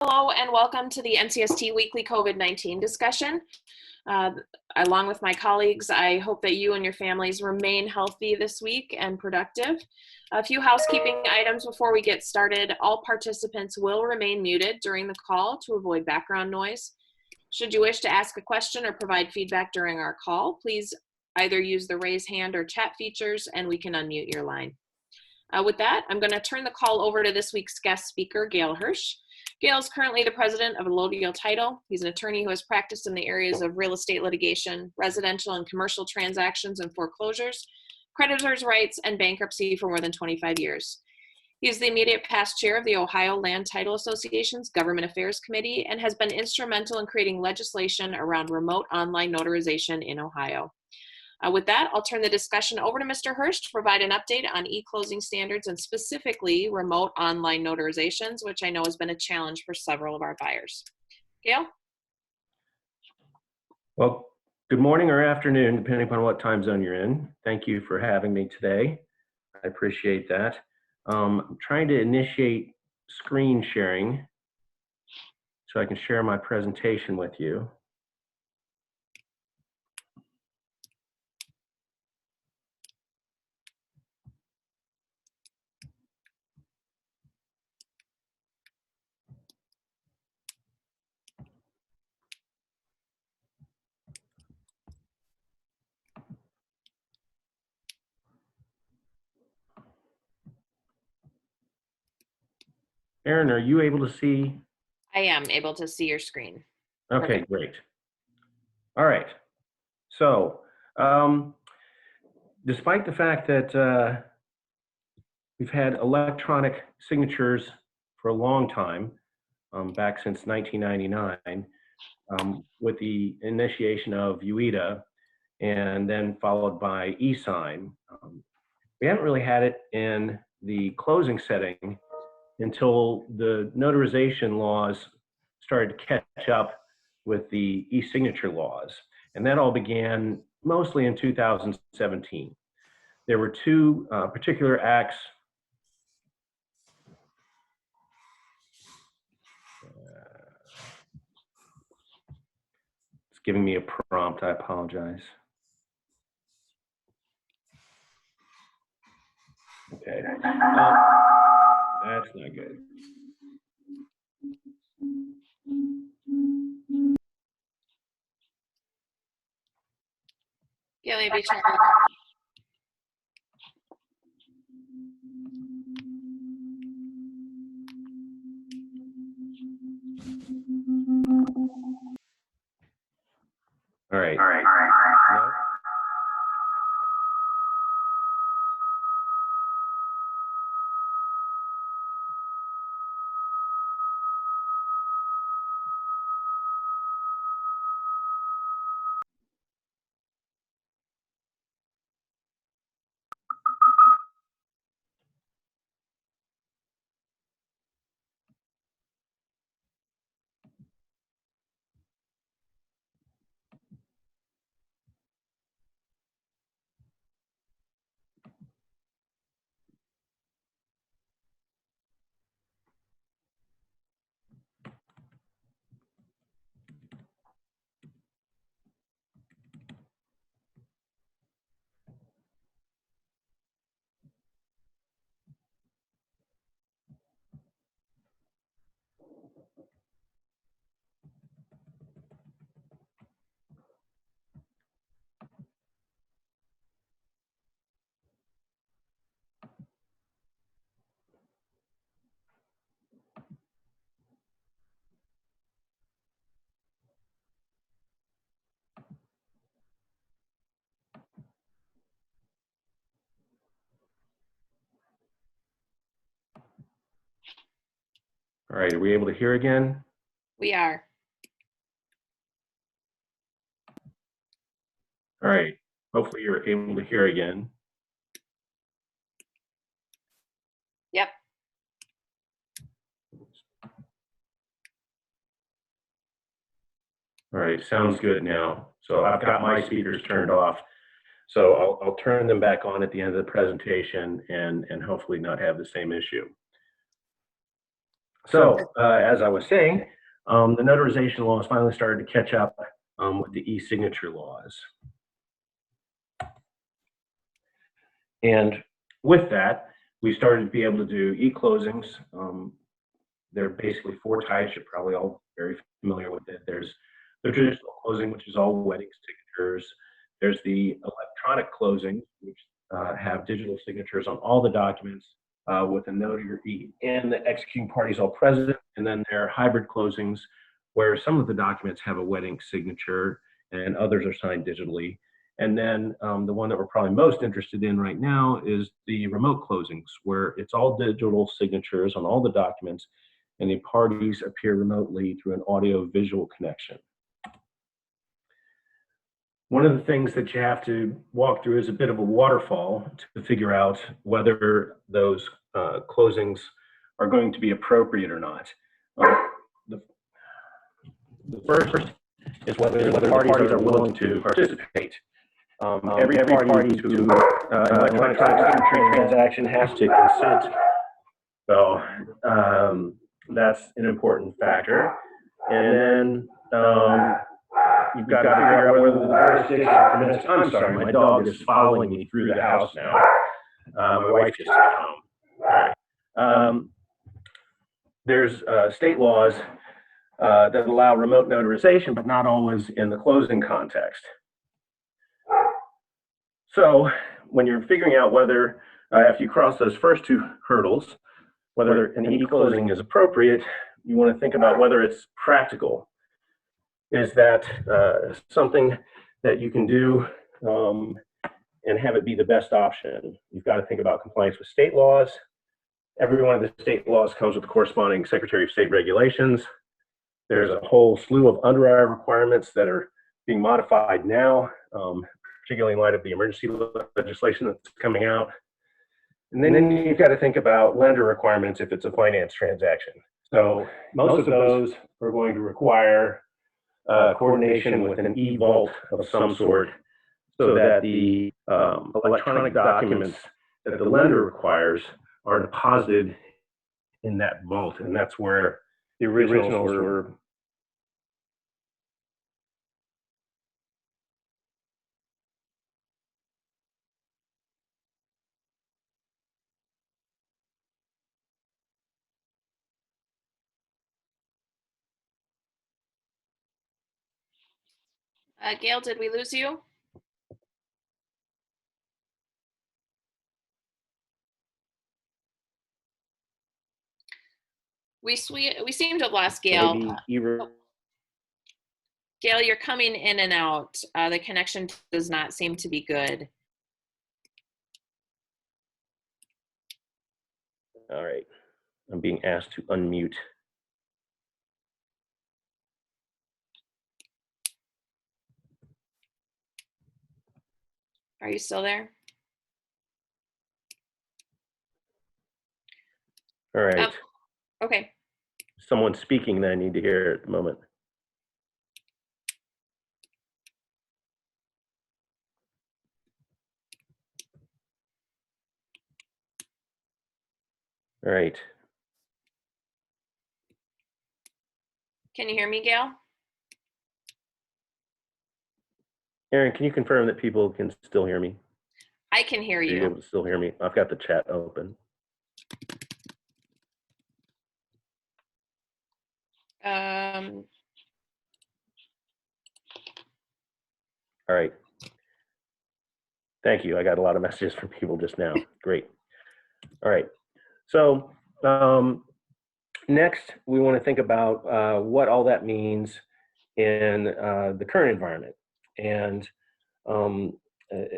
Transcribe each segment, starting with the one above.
Hello and welcome to the NCST Weekly COVID-19 discussion. Along with my colleagues, I hope that you and your families remain healthy this week and productive. A few housekeeping items before we get started. All participants will remain muted during the call to avoid background noise. Should you wish to ask a question or provide feedback during our call, please either use the raise hand or chat features and we can unmute your line. With that, I'm going to turn the call over to this week's guest speaker, Gail Hersh. Gail is currently the president of Allodial Title. He's an attorney who has practiced in the areas of real estate litigation, residential and commercial transactions and foreclosures, creditors' rights, and bankruptcy for more than 25 years. He is the immediate past chair of the Ohio Land Title Association's Government Affairs Committee and has been instrumental in creating legislation around remote online notarization in Ohio. With that, I'll turn the discussion over to Mr. Hersh to provide an update on e-closing standards and specifically remote online notarizations, which I know has been a challenge for several of our buyers. Gail? Well, good morning or afternoon, depending upon what time zone you're in. Thank you for having me today. I appreciate that. I'm trying to initiate screen sharing so I can share my presentation with you. Erin, are you able to see? I am able to see your screen. Okay, great. All right. So, despite the fact that we've had electronic signatures for a long time, back since 1999, with the initiation of UITA and then followed by e-sign, we haven't really had it in the closing setting until the notarization laws started to catch up with the e-signature laws. And that all began mostly in 2017. There were two particular acts. It's giving me a prompt, I apologize. Okay, that's not good. Gail, maybe try. All right. No? All right, are we able to hear again? We are. All right, hopefully you're able to hear again. Yep. All right, sounds good now. So I've got my speakers turned off. So I'll turn them back on at the end of the presentation and hopefully not have the same issue. So, as I was saying, the notarization laws finally started to catch up with the e-signature laws. And with that, we started to be able to do e-closings. There are basically four types. You're probably all very familiar with it. There's the traditional closing, which is all wedding signatures. There's the electronic closing, which have digital signatures on all the documents with a notary and the executing parties all present. And then there are hybrid closings where some of the documents have a wedding signature and others are signed digitally. And then the one that we're probably most interested in right now is the remote closings, where it's all digital signatures on all the documents and the parties appear remotely through an audio-visual connection. One of the things that you have to walk through is a bit of a waterfall to figure out whether those closings are going to be appropriate or not. The first is whether the parties are willing to participate. Every party to an electronic signature transaction has to consent. So that's an important factor. And then you've got to figure out whether the jurisdiction permits. I'm sorry, my dog is following me through the house now. My wife just got home. There's state laws that allow remote notarization, but not always in the closing context. So when you're figuring out whether, if you cross those first two hurdles, whether an e-closing is appropriate, you want to think about whether it's practical. Is that something that you can do and have it be the best option? You've got to think about compliance with state laws. Every one of the state laws comes with corresponding Secretary of State regulations. There's a whole slew of underwriter requirements that are being modified now, particularly in light of the emergency legislation that's coming out. And then you've got to think about lender requirements if it's a finance transaction. So most of those are going to require coordination with an e-vault of some sort so that the electronic documents that the lender requires are deposited in that vault. And that's where the originals were. Gail, did we lose you? We seem to have lost Gail. Gail, you're coming in and out. The connection does not seem to be good. All right, I'm being asked to unmute. Are you still there? All right. Okay. Someone's speaking that I need to hear at the moment. All right. Can you hear me, Gail? Aaron, can you confirm that people can still hear me? I can hear you. Are you able to still hear me? I've got the chat open. All right. Thank you. I got a lot of messages from people just now. Great. All right. So next, we want to think about what all that means in the current environment. And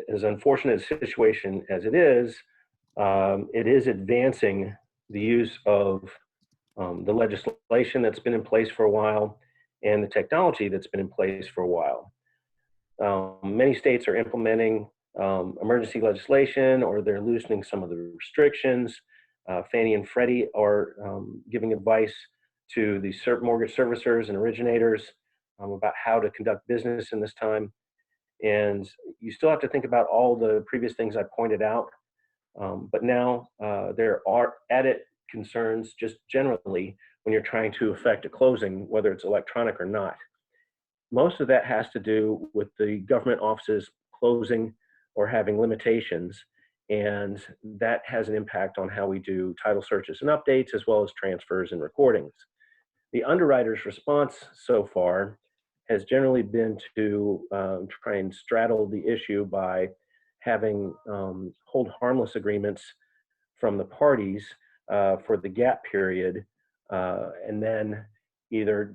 as unfortunate a situation as it is advancing the use of the legislation that's been in place for a while and the technology that's been in place for a while. Many states are implementing emergency legislation, or they're loosening some of the restrictions. Fannie and Freddie are giving advice to the mortgage servicers and originators about how to conduct business in this time. And you still have to think about all the previous things I pointed out, but now there are added concerns just generally when you're trying to effect a closing, whether it's electronic or not. Most of that has to do with the government offices closing or having limitations, and that has an impact on how we do title searches and updates, as well as transfers and recordings. The underwriter's response so far has generally been to try and straddle the issue by having hold harmless agreements from the parties for the gap period, and then either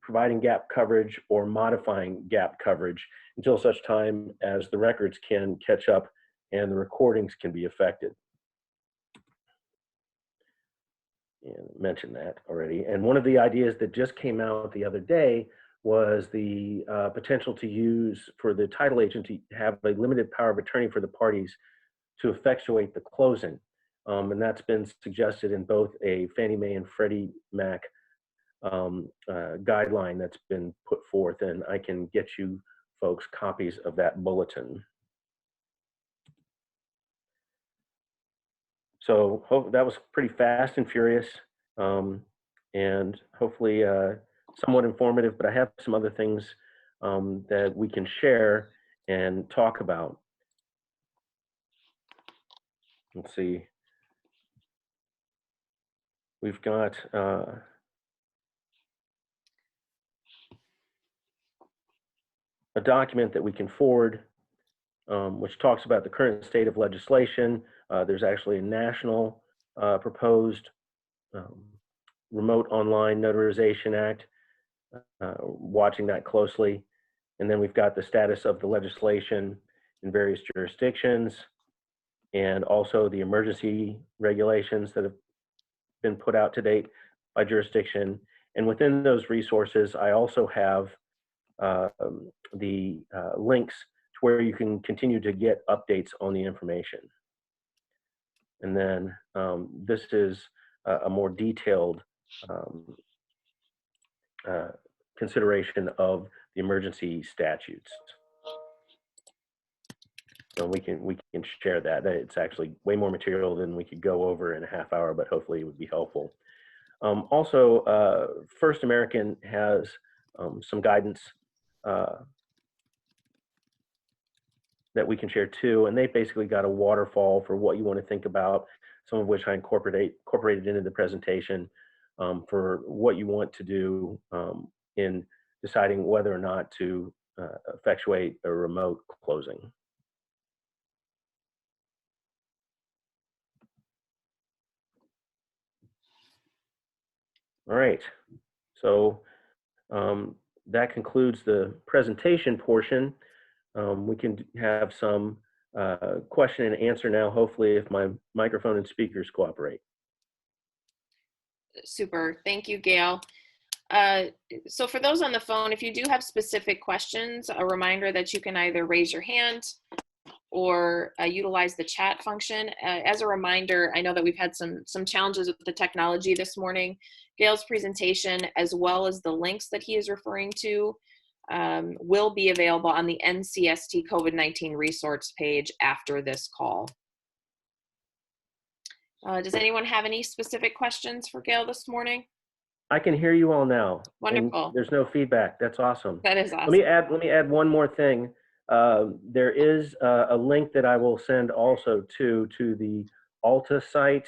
providing gap coverage or modifying gap coverage until such time as the records can catch up and the recordings can be affected. And I mentioned that already. And one of the ideas that just came out the other day was the potential to use for the title agent to have a limited power of attorney for the parties to effectuate the closing. And that's been suggested in both a Fannie Mae and Freddie Mac guideline that's been put forth, and I can get you folks copies of that bulletin. So that was pretty fast and furious, and hopefully somewhat informative, but I have some other things that we can share and talk about. Let's see. We've got a document that we can forward, which talks about the current state of legislation. There's actually a national proposed Remote Online Notarization Act, watching that closely. And then we've got the status of the legislation in various jurisdictions, and also the emergency regulations that have been put out to date by jurisdiction. And within those resources, I also have the links to where you can continue to get updates on the information. And then this is a more detailed consideration of the emergency statutes. So we can share that. It's actually way more material than we could go over in a half hour, but hopefully it would be helpful. Also, First American has some guidance that we can share too, and they basically got a waterfall for what you want to think about, some of which I incorporated into the presentation for what you want to do in deciding whether or not to effectuate a remote closing. All right, so that concludes the presentation portion. We can have some question and answer now, hopefully, if my microphone and speakers cooperate. Super, thank you, Gail. So for those on the phone, if you do have specific questions, a reminder that you can either raise your hand or utilize the chat function. As a reminder, I know that we've had some challenges with the technology this morning. Gail's presentation, as well as the links that he is referring to, will be available on the NCST COVID-19 resource page after this call. Does anyone have any specific questions for Gail this morning? I can hear you all now. Wonderful. And there's no feedback. That's awesome. That is awesome. Let me add one more thing. There is a link that I will send also to the Alta site,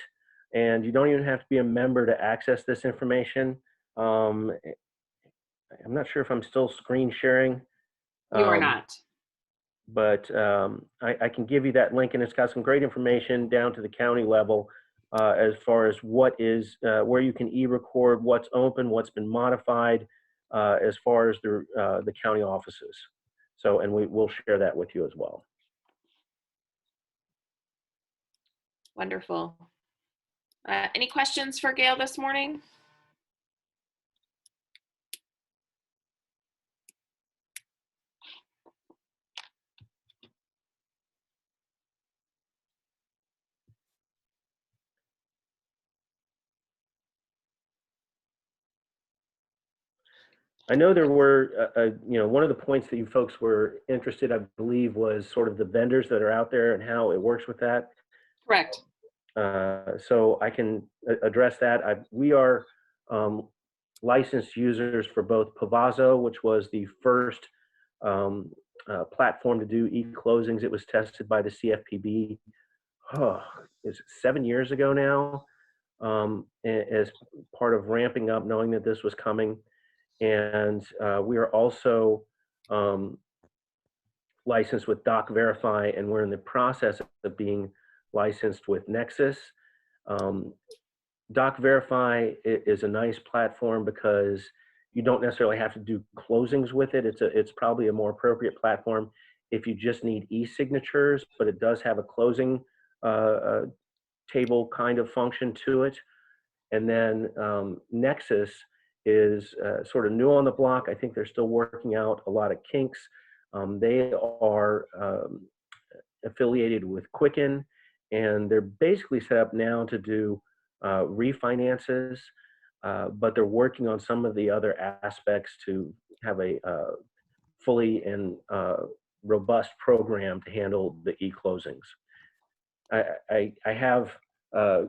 and you don't even have to be a member to access this information. I'm not sure if I'm still screen sharing. You are not. But I can give you that link, and it's got some great information down to the county level as far as what is, where you can e-record, what's open, what's been modified, as far as the county offices. So, and we'll share that with you as well. Wonderful. Any questions for Gail this morning? I know there were, one of the points that you folks were interested, I believe, was sort of the vendors that are out there and how it works with that. Correct. So I can address that. We are um, licensed users for both Pavazo, which was the first um, platform to do e-closings. It was tested by the CFPB, oh, is it 7 years ago now, as part of ramping up, knowing that this was coming. And we are also um, licensed with Doc Verify, and we're in the process of being licensed with Nexus. Um, Doc Verify is a nice platform because you don't necessarily have to do closings with it. It's probably a more appropriate platform if you just need e-signatures, but it does have a closing table kind of function to it. And then Nexus is sort of new on the block. I think they're still working out a lot of kinks. They are affiliated with Quicken, and they're basically set up now to do refinances, but they're working on some of the other aspects to have a fully and robust program to handle the e-closings. I have a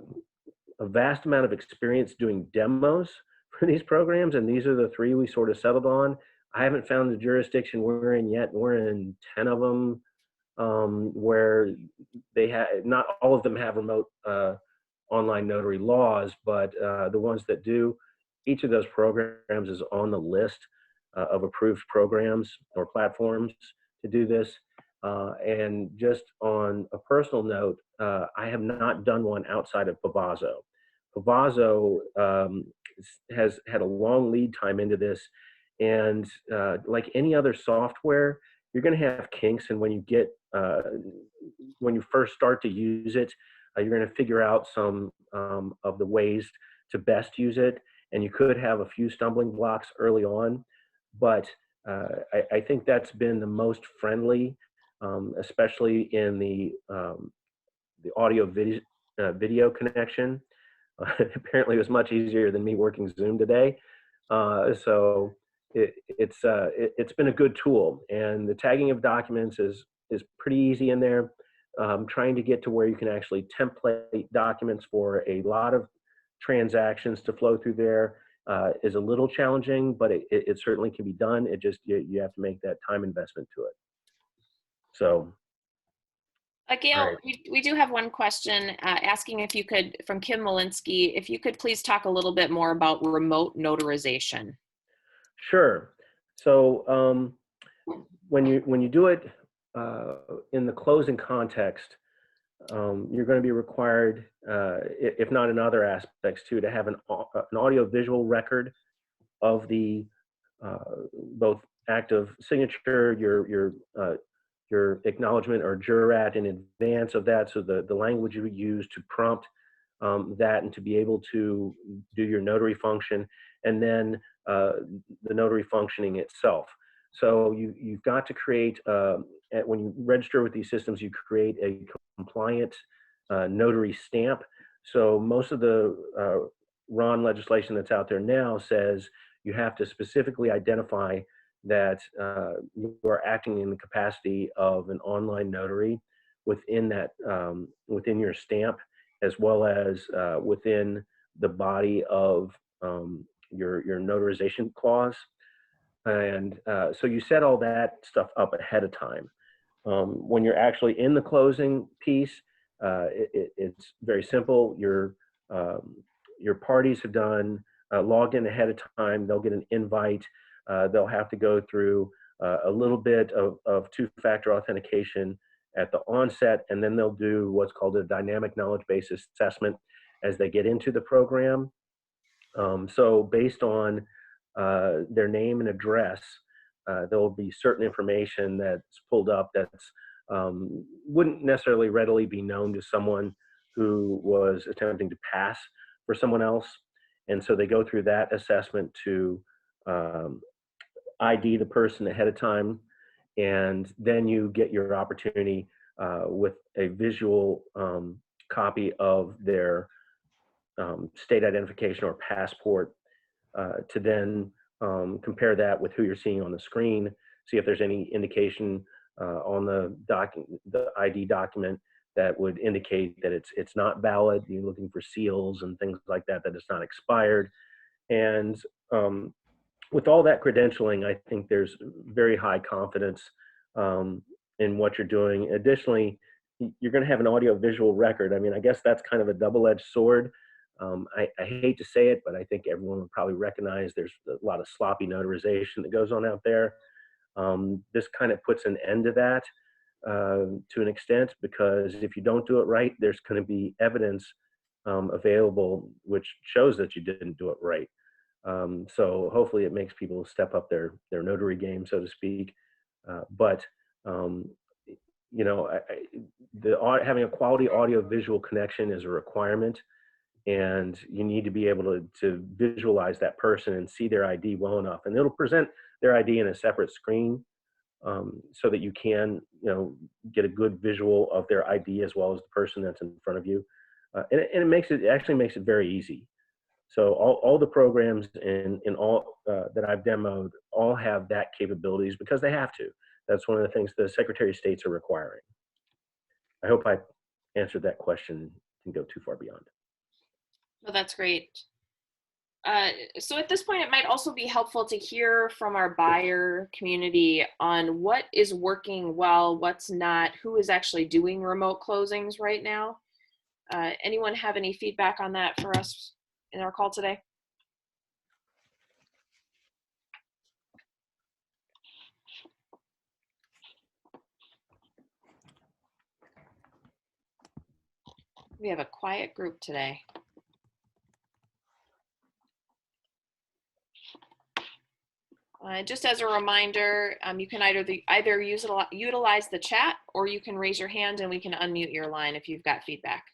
vast amount of experience doing demos for these programs, and these are the three we sort of settled on. I haven't found the jurisdiction we're in yet. We're in 10 of them, where they have, not all of them have remote online notary laws, but the ones that do, each of those programs is on the list of approved programs or platforms to do this. And just on a personal note, I have not done one outside of Pavazo. Pavazo has had a long lead time into this, and like any other software, you're going to have kinks, and when you first start to use it, you're going to figure out some of the ways to best use it, and you could have a few stumbling blocks early on, but I think that's been the most friendly, especially in the audio video connection. Apparently, it was much easier than me working Zoom today. So it's been a good tool, and the tagging of documents is pretty easy in there. Trying to get to where you can actually template documents for a lot of transactions to flow through there is a little challenging, but it certainly can be done. It just you have to make that time investment to it. So. Gail, Right. we do have one question asking if you could, from Kim Malinsky, if you could please talk a little bit more about remote notarization. Sure. So when you do it in the closing context, you're going to be required, if not in other aspects too, to have an audio visual record of the both act of signature, your acknowledgement or jurat in advance of that, so the language you use to prompt that and to be able to do your notary function, and then the notary functioning itself. So you've got to create, when you register with these systems, you create a compliant notary stamp. So most of the RON legislation that's out there now says you have to specifically identify that you are acting in the capacity of an online notary within that within your stamp, as well as within the body of your notarization clause. And so you set all that stuff up ahead of time. When you're actually in the closing piece, it's very simple. Your parties have done logged in ahead of time. They'll get an invite. They'll have to go through a little bit of two-factor authentication at the onset, and then they'll do what's called a dynamic knowledge base assessment as they get into the program. So based on their name and address, there will be certain information that's pulled up that's wouldn't necessarily readily be known to someone who was attempting to pass for someone else. And so they go through that assessment to ID the person ahead of time, and then you get your opportunity with a visual copy of their state identification or passport to then compare that with who you're seeing on the screen, see if there's any indication on the ID document that would indicate that it's not valid. You're looking for seals and things like that, that it's not expired. And with all that credentialing, I think there's very high confidence in what you're doing. Additionally, you're going to have an audio-visual record. I mean, I guess that's kind of a double-edged sword. I hate to say it, but I think everyone would probably recognize there's a lot of sloppy notarization that goes on out there. This kind of puts an end to that to an extent, because if you don't do it right, there's going to be evidence available which shows that you didn't do it right. So hopefully it makes people step up their notary game, so to speak. But you know, having a quality audio-visual connection is a requirement, and you need to be able to visualize that person and see their ID well enough. And it'll present their ID in a separate screen so that you can, you know, get a good visual of their ID as well as the person that's in front of you. And it actually makes it very easy. So all the programs in all that I've demoed all have that capabilities because they have to. That's one of the things the Secretary of States are requiring. I hope I answered that question. Didn't go too far beyond. Well, that's great. So at this point, it might also be helpful to hear from our buyer community on what is working well, what's not, who is actually doing remote closings right now. Anyone have any feedback on that for us in our call today? We have a quiet group today. Just as a reminder, you can either utilize the chat, or you can raise your hand and we can unmute your line if you've got feedback.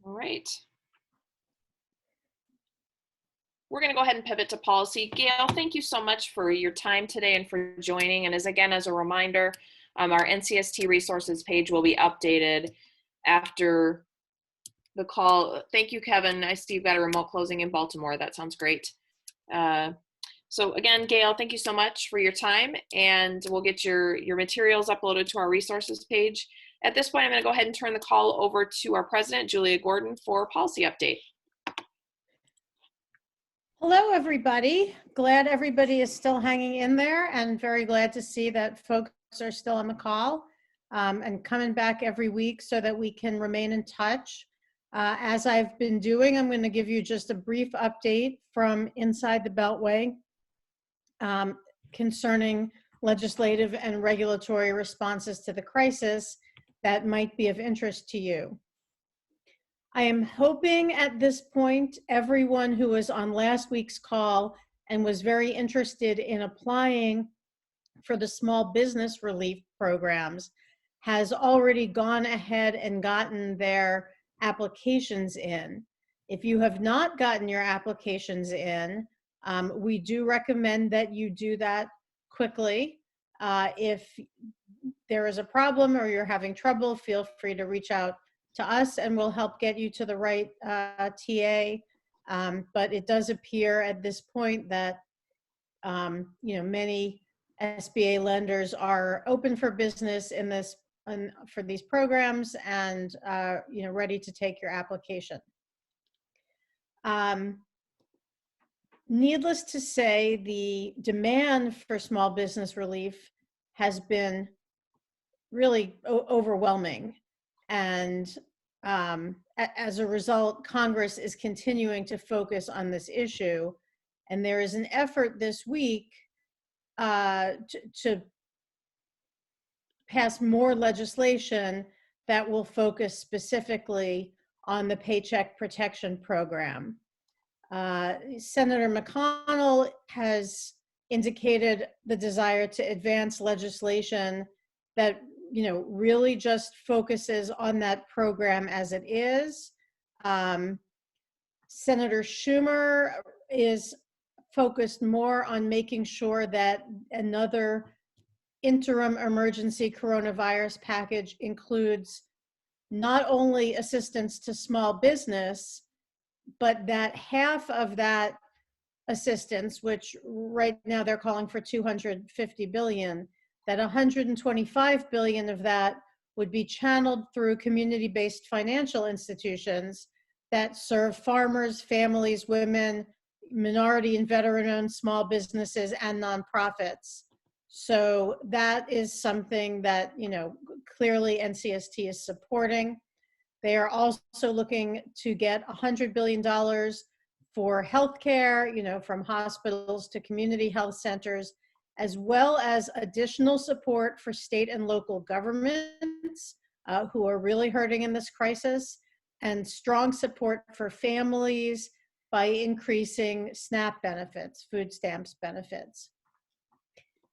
All right. We're going to go ahead and pivot to policy. Gail, thank you so much for your time today and for joining. And as a reminder, our NCST resources page will be updated after the call. Thank you, Kevin. I see you've got a remote closing in Baltimore. That sounds great. So again, Gail, thank you so much for your time, and we'll get your materials uploaded to our resources page. At this point, I'm going to go ahead and turn the call over to our president, Julia Gordon, for policy update. Hello, everybody. Glad everybody is still hanging in there, and very glad to see that folks are still on the call and coming back every week so that we can remain in touch. As I've been doing, I'm going to give you just a brief update from inside the Beltway concerning legislative and regulatory responses to the crisis that might be of interest to you. I am hoping at this point, everyone who was on last week's call and was very interested in applying for the small business relief programs has already gone ahead and gotten their applications in. If you have not gotten your applications in, we do recommend that you do that quickly. If there is a problem or you're having trouble, feel free to reach out to us and we'll help get you to the right TA. But it does appear at this point that you know, many SBA lenders are open for business in this for these programs and you know, ready to take your application. Needless to say, the demand for small business relief has been really overwhelming. And as a result, Congress is continuing to focus on this issue. And there is an effort this week to pass more legislation that will focus specifically on the Paycheck Protection Program. Senator McConnell has indicated the desire to advance legislation that, you know, really just focuses on that program as it is. Senator Schumer is focused more on making sure that another interim emergency coronavirus package includes not only assistance to small business, but that half of that assistance, which right now they're calling for 250 billion, that 125 billion of that would be channeled through community-based financial institutions that serve farmers, families, women, minority and veteran-owned small businesses, and nonprofits. So that is something that, you know, clearly NCST is supporting. They are also looking to get $100 billion for healthcare, you know, from hospitals to community health centers, as well as additional support for state and local governments who are really hurting in this crisis, and strong support for families by increasing SNAP benefits, food stamps benefits.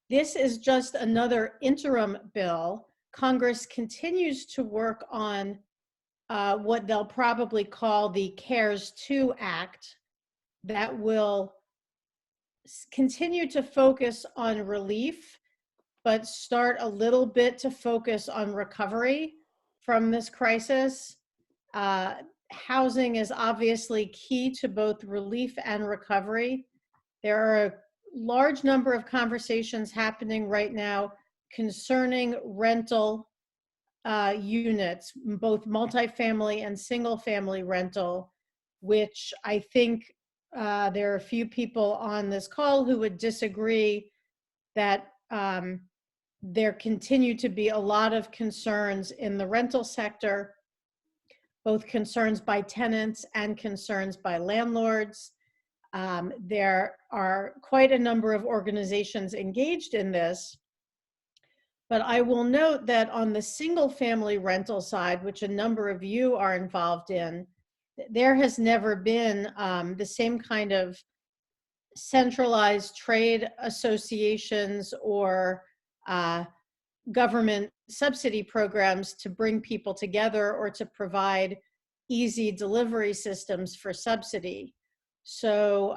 This is just another interim bill. Congress continues to work on what they'll probably call the CARES 2 Act that will continue to focus on relief, but start a little bit to focus on recovery from this crisis. Housing is obviously key to both relief and recovery. There are a large number of conversations happening right now concerning rental units, both multifamily and single family rental, which I think there are a few people on this call who would disagree that there continue to be a lot of concerns in the rental sector, both concerns by tenants and concerns by landlords. There are quite a number of organizations engaged in this. But I will note that on the single family rental side, which a number of you are involved in, there has never been the same kind of centralized trade associations or government subsidy programs to bring people together or to provide easy delivery systems for subsidy. So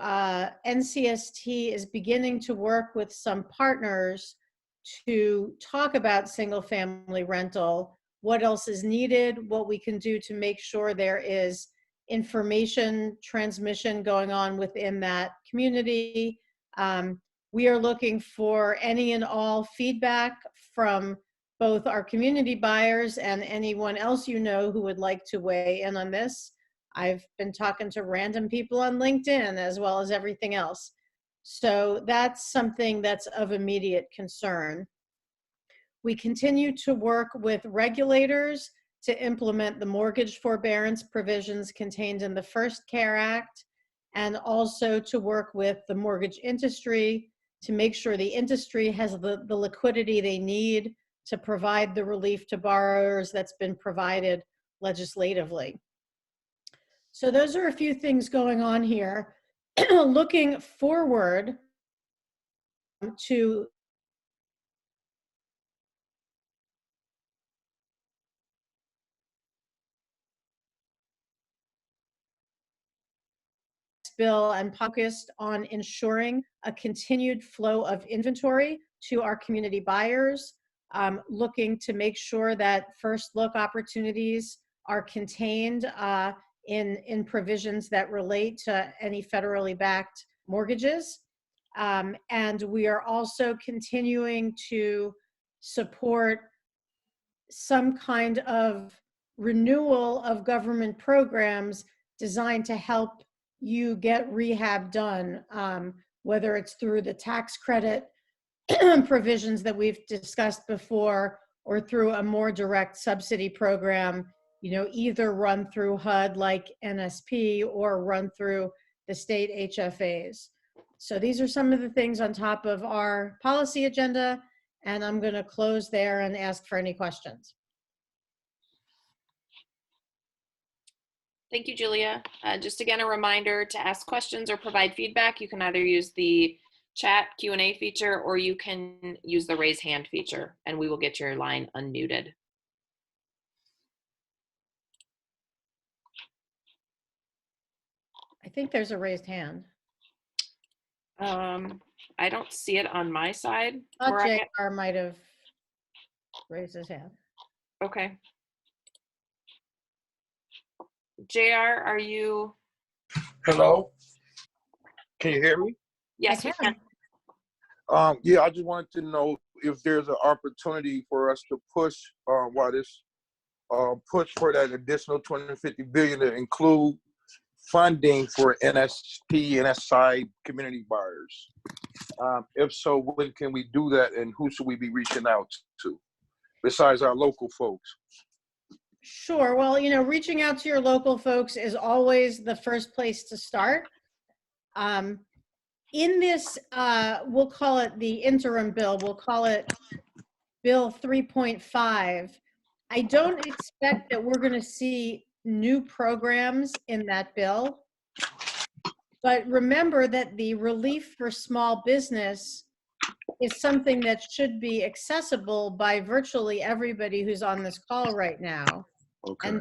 NCST is beginning to work with some partners to talk about single family rental, what else is needed, what we can do to make sure there is information transmission going on within that community. We are looking for any and all feedback from both our community buyers and anyone else you know who would like to weigh in on this. I've been talking to random people on LinkedIn as well as everything else. So that's something that's of immediate concern. We continue to work with regulators to implement the mortgage forbearance provisions contained in the first CARE Act, and also to work with the mortgage industry to make sure the industry has the liquidity they need to provide the relief to borrowers that's been provided legislatively. So those are a few things going on here. Looking forward to bill and focused on ensuring a continued flow of inventory to our community buyers, looking to make sure that first look opportunities are contained in provisions that relate to any federally backed mortgages. And we are also continuing to support some kind of renewal of government programs designed to help you get rehab done, whether it's through the tax credit provisions that we've discussed before or through a more direct subsidy program, you know, either run through HUD like NSP or run through the state HFAs. So these are some of the things on top of our policy agenda, and I'm going to close there and ask for any questions. Thank you, Julia. Just again, a reminder to ask questions or provide feedback. You can either use the chat Q&A feature or you can use the raise hand feature and we will get your line unmuted. I think there's a raised hand. I don't see it on my side. JR might have raised his hand. Okay. JR, are you? Hello, can you hear me? Yes, I we can. can. Yeah, I just wanted to know if there's an opportunity for us to push while this push for that additional 250 billion to include funding for NSP and SI community buyers. If so, when can we do that, and who should we be reaching out to besides our local folks? Sure. Well, you know, reaching out to your local folks is always the first place to start. In this, we'll call it the interim bill, we'll call it Bill 3.5. I don't expect that we're going to see new programs in that bill. But remember that the relief for small business is something that should be accessible by virtually everybody who's on this call right now. Okay.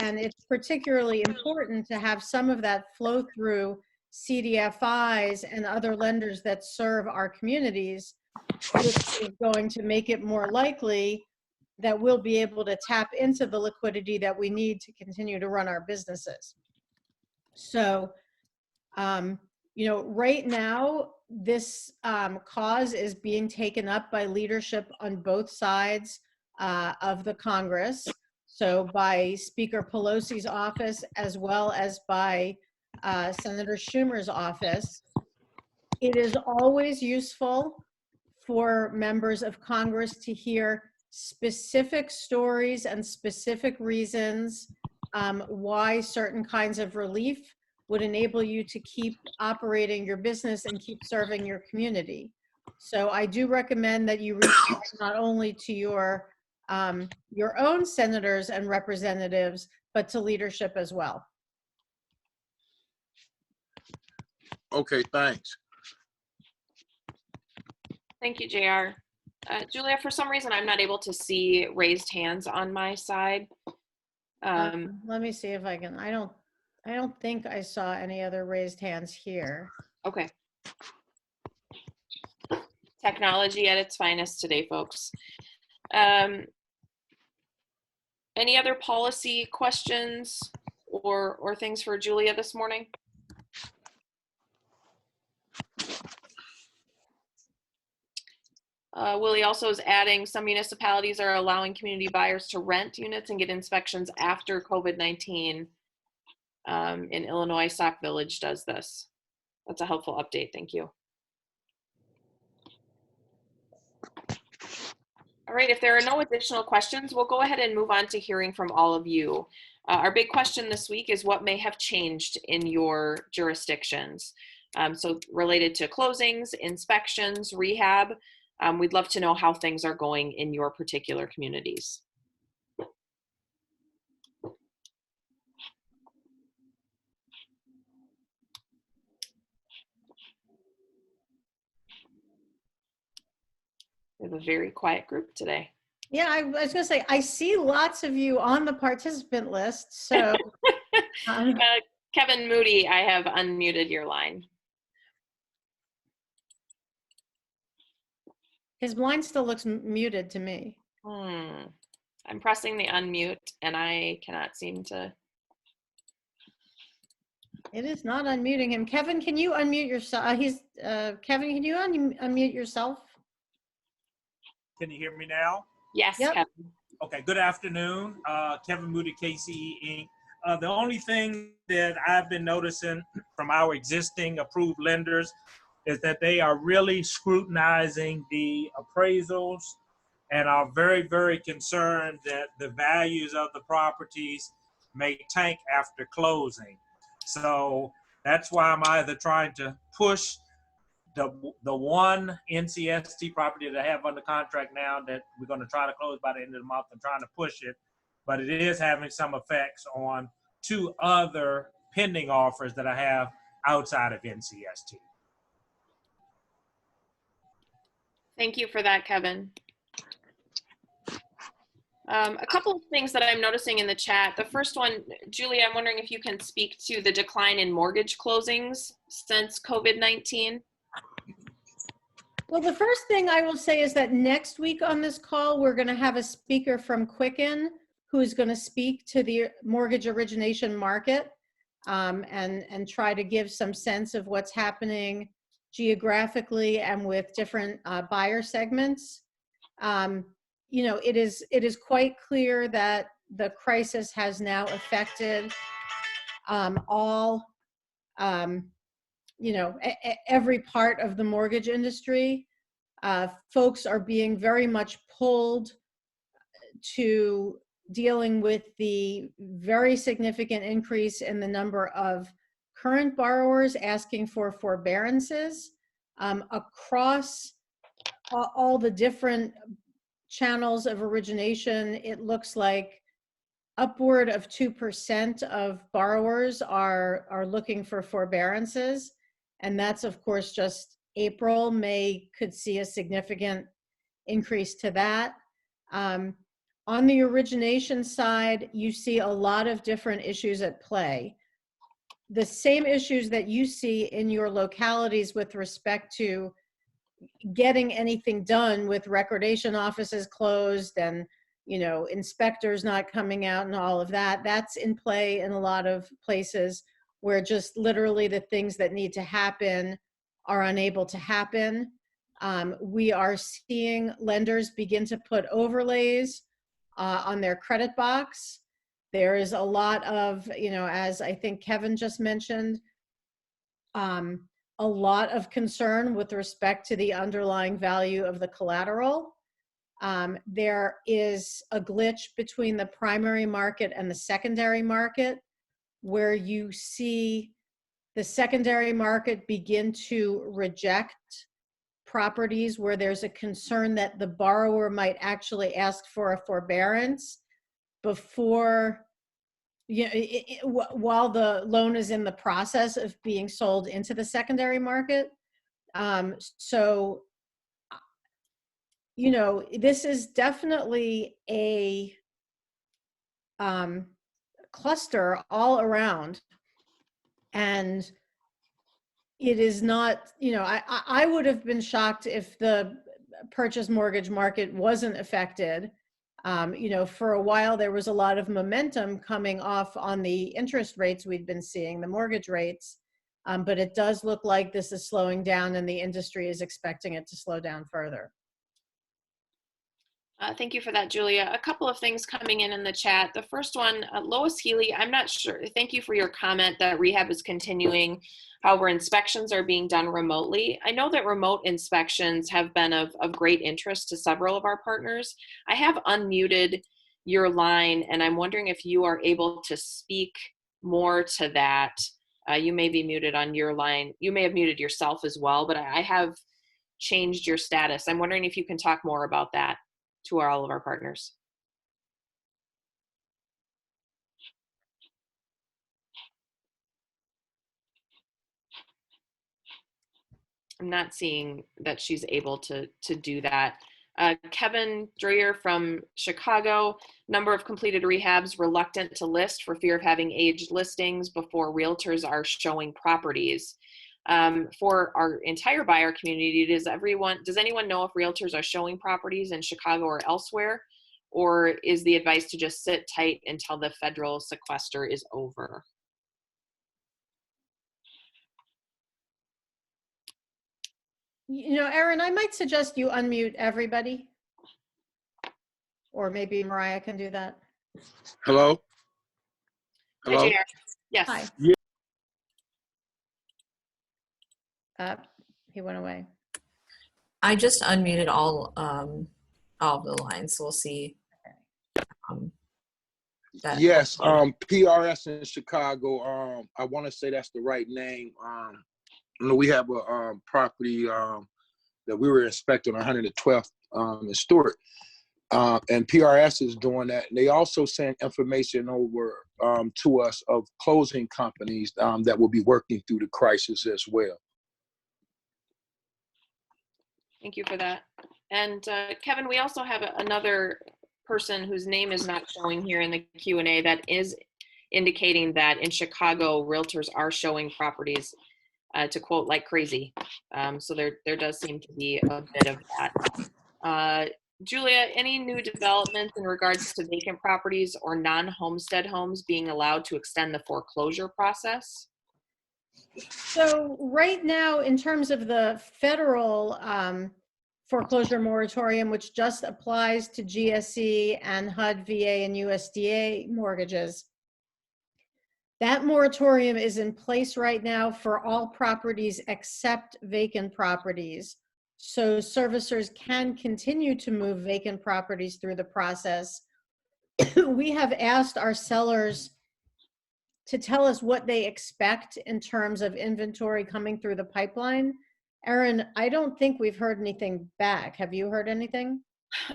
And it's particularly important to have some of that flow through CDFIs and other lenders that serve our communities, which is going to make it more likely that we'll be able to tap into the liquidity that we need to continue to run our businesses. So, you know, right now, this cause is being taken up by leadership on both sides of the Congress. So by Speaker Pelosi's office, as well as by Senator Schumer's office. It is always useful for members of Congress to hear specific stories and specific reasons why certain kinds of relief would enable you to keep operating your business and keep serving your community. So I do recommend that you reach out not only to your own senators and representatives, but to leadership as well. Okay, thanks. Thank you, JR. Julia, for some reason, I'm not able to see raised hands on my side. Let me see if I can. I don't think I saw any other raised hands here. Okay. Technology at its finest today, folks. Any other policy questions or things for Julia this morning? Willie also is adding some municipalities are allowing community buyers to rent units and get inspections after COVID-19. In Illinois, Sauk Village does this. That's a helpful update. Thank you. All right, if there are no additional questions, we'll go ahead and move on to hearing from all of you. Our big question this week is what may have changed in your jurisdictions. So related to closings, inspections, rehab, we'd love to know how things are going in your particular communities. We have a very quiet group today. Yeah, I was going to say, I see lots of you on the participant list. So, Kevin Moody, I have unmuted your line. His line still looks muted to me. I'm pressing the unmute and I cannot seem to. It is not unmuting him. Kevin, can you unmute yourself? Kevin, can you unmute yourself? Can you hear me now? Yes, Yep. Kevin. Okay, good afternoon. Kevin Moody, KCE Inc. The only thing that I've been noticing from our existing approved lenders is that they are really scrutinizing the appraisals and are very, very concerned that the values of the properties may tank after closing. So that's why I'm either trying to push the one NCST property that I have under contract now that we're going to try to close by the end of the month. I'm trying to push it, but it is having some effects on 2 other pending offers that I have outside of NCST. Thank you for that, Kevin. A couple of things that I'm noticing in the chat. The first one, Julie, I'm wondering if you can speak to the decline in mortgage closings since COVID-19. Well, the first thing I will say is that next week on this call, we're going to have a speaker from Quicken who is going to speak to the mortgage origination market and try to give some sense of what's happening geographically and with different buyer segments. You know, it is quite clear that the crisis has now affected all, you know, every part of the mortgage industry. Folks are being very much pulled to dealing with the very significant increase in the number of current borrowers asking for forbearances across all the different channels of origination. It looks like upward of 2% of borrowers are looking for forbearances. And that's, of course, just April. May could see a significant increase to that. On the origination side, you see a lot of different issues at play. The same issues that you see in your localities with respect to getting anything done with recordation offices closed and, you know, inspectors not coming out and all of that, that's in play in a lot of places where just literally the things that need to happen are unable to happen. We are seeing lenders begin to put overlays on their credit box. There is a lot of, you know, as I think Kevin just mentioned, a lot of concern with respect to the underlying value of the collateral. There is a glitch between the primary market and the secondary market, where you see the secondary market begin to reject properties where there's a concern that the borrower might actually ask for a forbearance before, you know, while the loan is in the process of being sold into the secondary market. So, you know, this is definitely a cluster all around. And it is not, you know, I would have been shocked if the purchase mortgage market wasn't affected. You know, for a while there was a lot of momentum coming off on the interest rates we'd been seeing, the mortgage rates, but it does look like this is slowing down and the industry is expecting it to slow down further. Thank you for that, Julia. A couple of things coming in the chat. The first one, Lois Healy, I'm not sure. Thank you for your comment that rehab is continuing. However, inspections are being done remotely. I know that remote inspections have been of great interest to several of our partners. I have unmuted your line, and I'm wondering if you are able to speak more to that. You may be muted on your line. You may have muted yourself as well, but I have changed your status. I'm wondering if you can talk more about that to all of our partners. I'm not seeing that she's able to do that. Kevin Dreyer from Chicago, number of completed rehabs reluctant to list for fear of having aged listings before realtors are showing properties. For our entire buyer community, does anyone know if realtors are showing properties in Chicago or elsewhere? Or is the advice to just sit tight until the federal sequester is over? You know, Erin, I might suggest you unmute everybody. Or maybe Mariah can do that. Hello? Hello? Hi, JR. Yes. Hi. He went away. I just unmuted all of the lines, so we'll see. Yes, PRS in Chicago. I want to say that's the right name. You know, we have a property that we were inspecting on 112th in Stewart, and PRS is doing that. And they also send information over to us of closing companies that will be working through the crisis as well. Thank you for that. And Kevin, we also have another person whose name is not showing here in the Q&A that is indicating that in Chicago, realtors are showing properties, to quote, like crazy. So there does seem to be a bit of that. Julia, any new developments in regards to vacant properties or non-homestead homes being allowed to extend the foreclosure process? So right now, in terms of the federal foreclosure moratorium, which just applies to GSE and HUD, VA, and USDA mortgages, that moratorium is in place right now for all properties except vacant properties. So servicers can continue to move vacant properties through the process. We have asked our sellers to tell us what they expect in terms of inventory coming through the pipeline. Erin, I don't think we've heard anything back. Have you heard anything?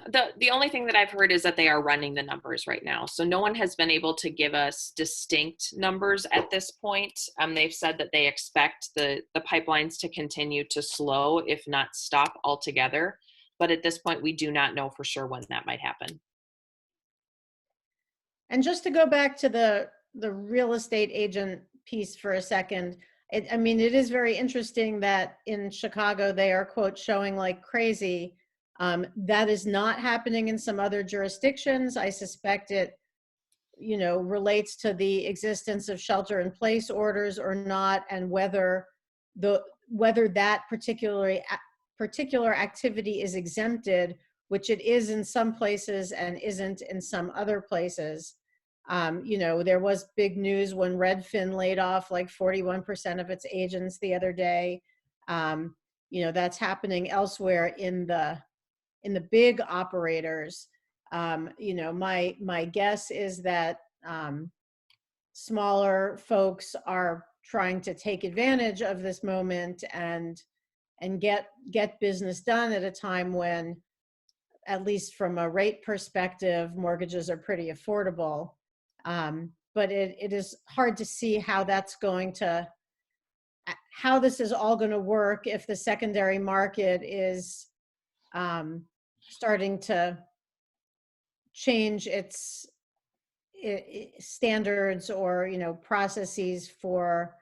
The only thing that I've heard is that they are running the numbers right now. So no one has been able to give us distinct numbers at this point. They've said that they expect the pipelines to continue to slow, if not stop altogether. But at this point, we do not know for sure when that might happen. And just to go back to the real estate agent piece for a second, I mean, it is very interesting that in Chicago, they are, quote, showing like crazy. That is not happening in some other jurisdictions. I suspect it, relates to the existence of shelter in place orders or not, and whether that particular activity is exempted, which it is in some places and isn't in some other places. There was big news when Redfin laid off like 41% of its agents the other day. That's happening elsewhere in the big operators. My guess is that smaller folks are trying to take advantage of this moment and get business done at a time when, at least from a rate perspective, mortgages are pretty affordable. But it is hard to see how this is all going to work if the secondary market is starting to change its standards or processes for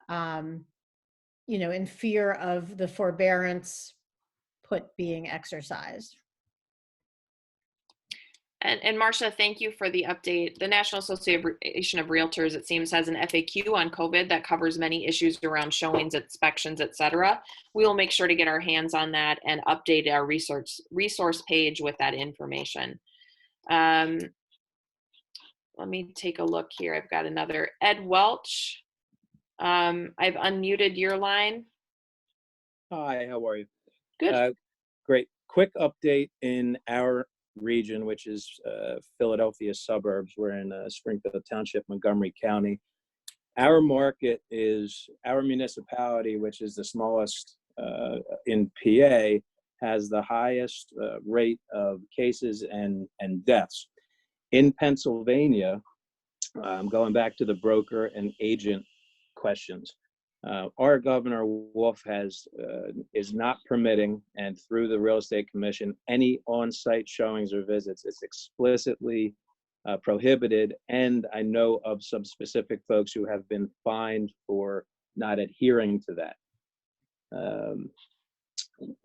in fear of the forbearance put being exercised. And Marcia, thank you for the update. The National Association of Realtors, it seems, has an FAQ on COVID that covers many issues around showings, inspections, et cetera. We will make sure to get our hands on that and update our resource page with that information. Let me take a look here. I've got another Ed Welch. I've unmuted your line. Hi, how are you? Good. Great. Quick update in our region, which is Philadelphia suburbs. We're in Springfield Township, Montgomery County. Our market is, our municipality, which is the smallest in PA, has the highest rate of cases and deaths. In Pennsylvania, going back to the broker and agent questions, our Governor Wolf is not permitting, and through the Real Estate Commission, any on-site showings or visits. It's explicitly prohibited, and I know of some specific folks who have been fined for not adhering to that.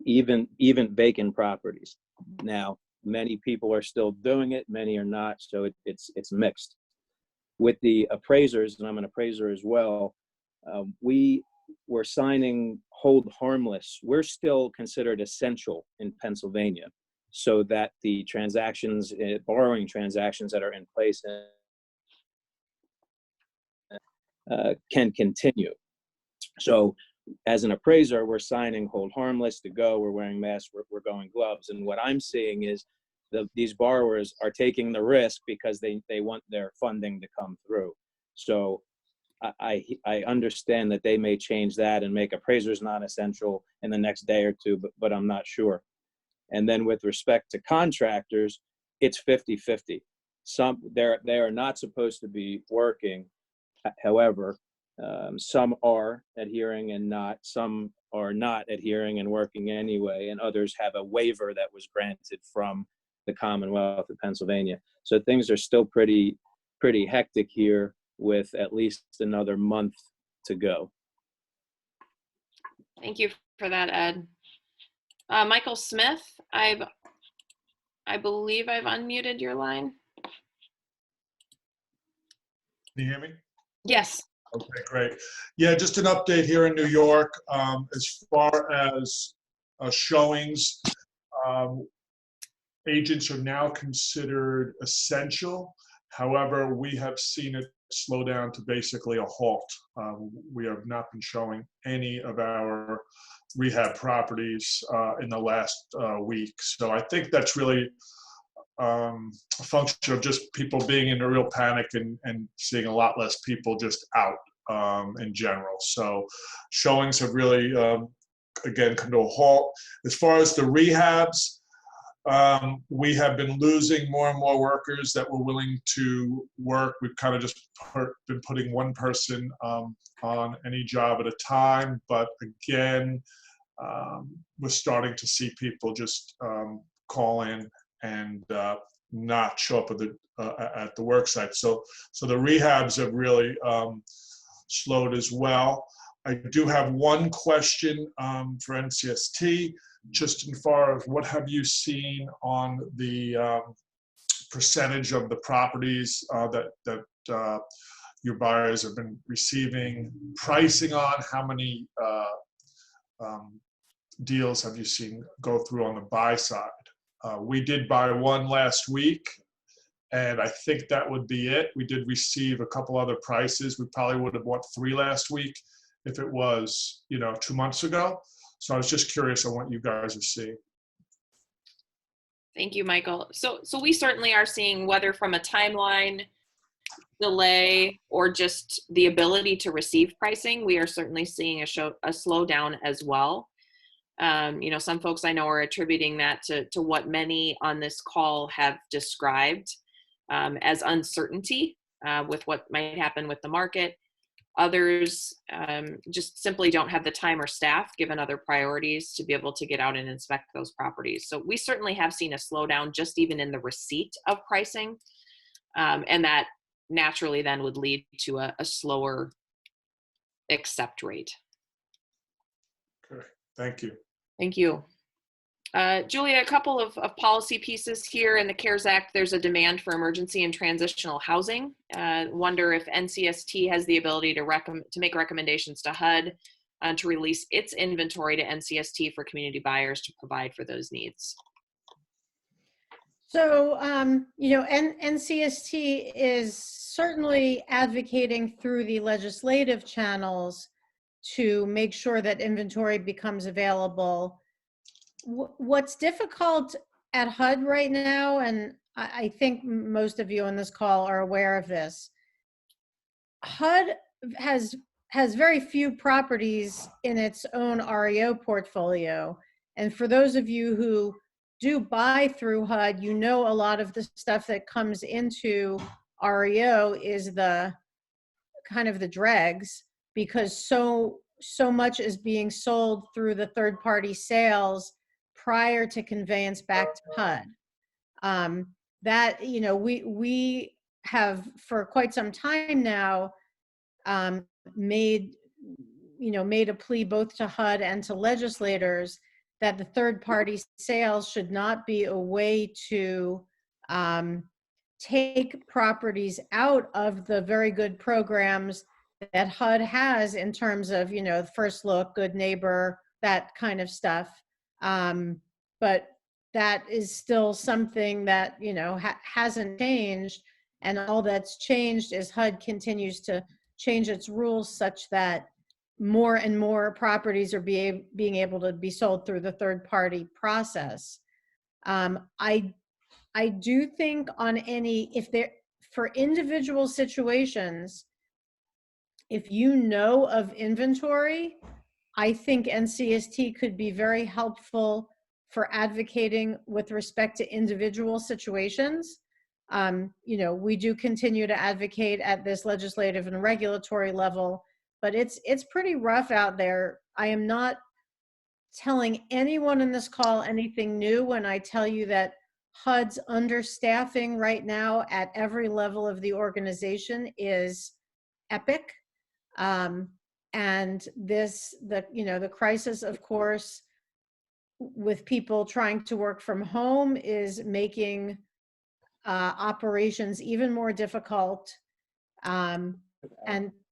Even vacant properties. Now, many people are still doing it, many are not, so it's mixed. With the appraisers, and I'm an appraiser as well, we were signing hold harmless. We're still considered essential in Pennsylvania, so that the transactions, borrowing transactions that are in place can continue. So as an appraiser, we're signing hold harmless to go. We're wearing masks, we're going gloves. And what I'm seeing is these borrowers are taking the risk because they want their funding to come through. So I understand that they may change that and make appraisers non-essential in the next day or two, but I'm not sure. And then with respect to contractors, it's 50-50. They are not supposed to be working. However, some are adhering and not. Some are not adhering and working anyway, and others have a waiver that was granted from the Commonwealth of Pennsylvania. So things are still pretty hectic here, with at least another month to go. Thank you for that, Ed. Michael Smith, I've I believe I've unmuted your line. Can you hear me? Yes. Okay, great. Yeah, just an update here in New York. As far as showings, um, agents are now considered essential. However, we have seen it slow down to basically a halt. We have not been showing any of our rehab properties in the last week. So I think that's really a function of just people being in a real panic and seeing a lot less people just out in general. So showings have really, again, come to a halt. As far as the rehabs, we have been losing more and more workers that were willing to work. We've kind of just been putting one person on any job at a time. But again, we're starting to see people just call in and not show up at the work site. So the rehabs have really slowed as well. I do have one question for NCST, just in far as what have you seen on the percentage of the properties that your buyers have been receiving pricing on? How many deals have you seen go through on the buy side? We did buy one last week, and I think that would be it. We did receive a couple other prices. We probably would have bought 3 last week if it was, 2 months ago. So I was just curious on what you guys are seeing. Thank you, Michael. So we certainly are seeing, whether from a timeline delay or just the ability to receive pricing, we are certainly seeing a slowdown as well. Some folks I know are attributing that to what many on this call have described as uncertainty with what might happen with the market. Others just simply don't have the time or staff, given other priorities, to be able to get out and inspect those properties. So we certainly have seen a slowdown just even in the receipt of pricing. And that naturally then would lead to a slower accept rate. Okay, thank you. Thank you. Julia, a couple of policy pieces here. In the CARES Act, there's a demand for emergency and transitional housing. Wonder if NCST has the ability to make recommendations to HUD to release its inventory to NCST for community buyers to provide for those needs. So, NCST is certainly advocating through the legislative channels to make sure that inventory becomes available. What's difficult at HUD right now, and I think most of you on this call are aware of this, HUD has very few properties in its own REO portfolio. And for those of you who do buy through HUD, a lot of the stuff that comes into REO is the kind of the dregs, because so much is being sold through the third-party sales prior to conveyance back to HUD. We have for quite some time now made a plea both to HUD and to legislators that the third-party sales should not be a way to take properties out of the very good programs that HUD has in terms of, first look, good neighbor, that kind of stuff. But that is still something that, hasn't changed. And all that's changed is HUD continues to change its rules such that more and more properties are being able to be sold through the third party process. I do think for individual situations, if you know of inventory, I think NCST could be very helpful for advocating with respect to individual situations. We do continue to advocate at this legislative and regulatory level, but it's pretty rough out there. I am not telling anyone in this call anything new when I tell you that HUD's understaffing right now at every level of the organization is epic. And the crisis, of course, with people trying to work from home is making operations even more difficult. And,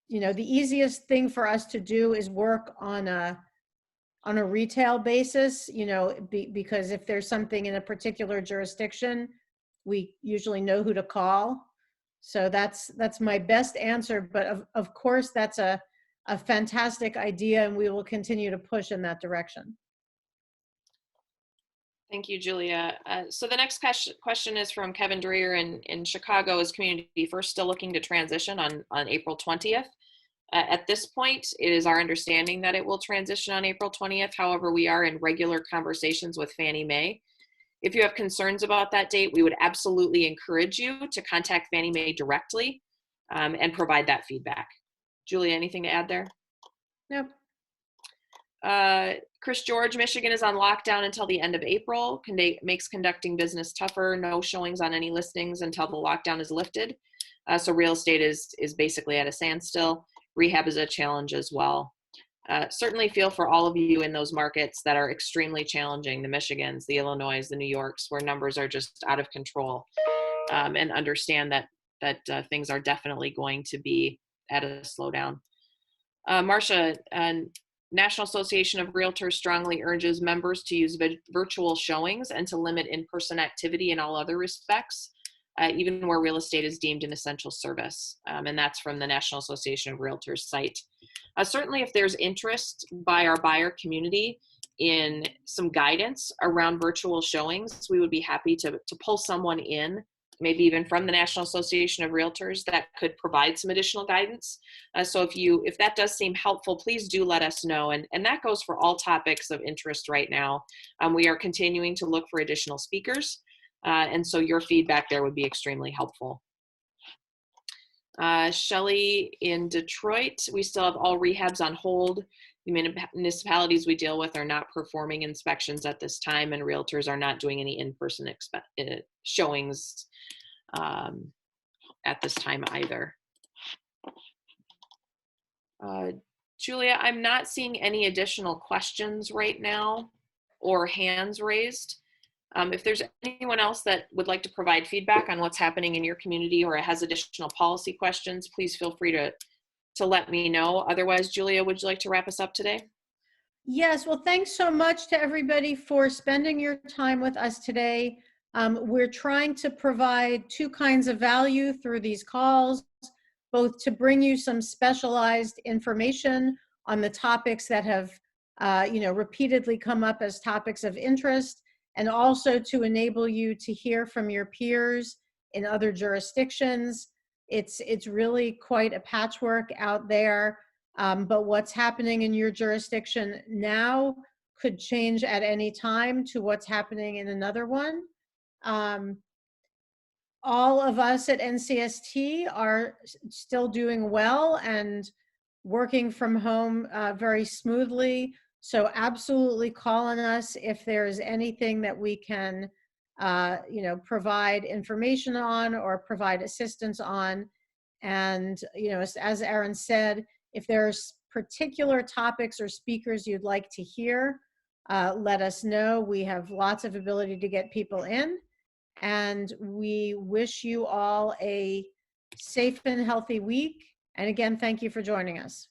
you know, the easiest thing for us to do is work on a retail basis, you know, because if there's something in a particular jurisdiction, we usually know who to call. So that's my best answer. But of course, that's a fantastic idea, and we will continue to push in that direction. Thank you, Julia. So the next question is from Kevin Dreyer in Chicago. Is Community First still looking to transition on April 20th? At this point, it is our understanding that it will transition on April 20th. However, we are in regular conversations with Fannie Mae. If you have concerns about that date, we would absolutely encourage you to contact Fannie Mae directly and provide that feedback. Julia, anything to add there? Nope. Chris George, Michigan is on lockdown until the end of April. Makes conducting business tougher. No showings on any listings until the lockdown is lifted. So real estate is basically at a standstill. Rehab is a challenge as well. Certainly feel for all of you in those markets that are extremely challenging, the Michigans, the Illinois, the New Yorks, where numbers are just out of control, and understand that things are definitely going to be at a slowdown. Marcia, National Association of Realtors strongly urges members to use virtual showings and to limit in-person activity in all other respects, even where real estate is deemed an essential service. And that's from the National Association of Realtors site. Certainly if there's interest by our buyer community in some guidance around virtual showings, we would be happy to pull someone in, maybe even from the National Association of Realtors, that could provide some additional guidance. So if that does seem helpful, please do let us know. And that goes for all topics of interest right now. We are continuing to look for additional speakers. And so your feedback there would be extremely helpful. Shelley in Detroit, we still have all rehabs on hold. The municipalities we deal with are not performing inspections at this time, and realtors are not doing any in-person showings at this time either. Julia, I'm not seeing any additional questions right now or hands raised. If there's anyone else that would like to provide feedback on what's happening in your community or has additional policy questions, please feel free to let me know. Otherwise, Julia, would you like to wrap us up today? Yes, well, thanks so much to everybody for spending your time with us today. We're trying to provide two kinds of value through these calls, both to bring you some specialized information on the topics that have repeatedly come up as topics of interest, and also to enable you to hear from your peers in other jurisdictions. It's really quite a patchwork out there, but what's happening in your jurisdiction now could change at any time to what's happening in another one. All of us at NCST are still doing well and working from home very smoothly. So absolutely call on us if there's anything that we can provide information on or provide assistance on. And, as Erin said, if there's particular topics or speakers you'd like to hear, let us know. We have lots of ability to get people in. And we wish you all a safe and healthy week. And again, thank you for joining us.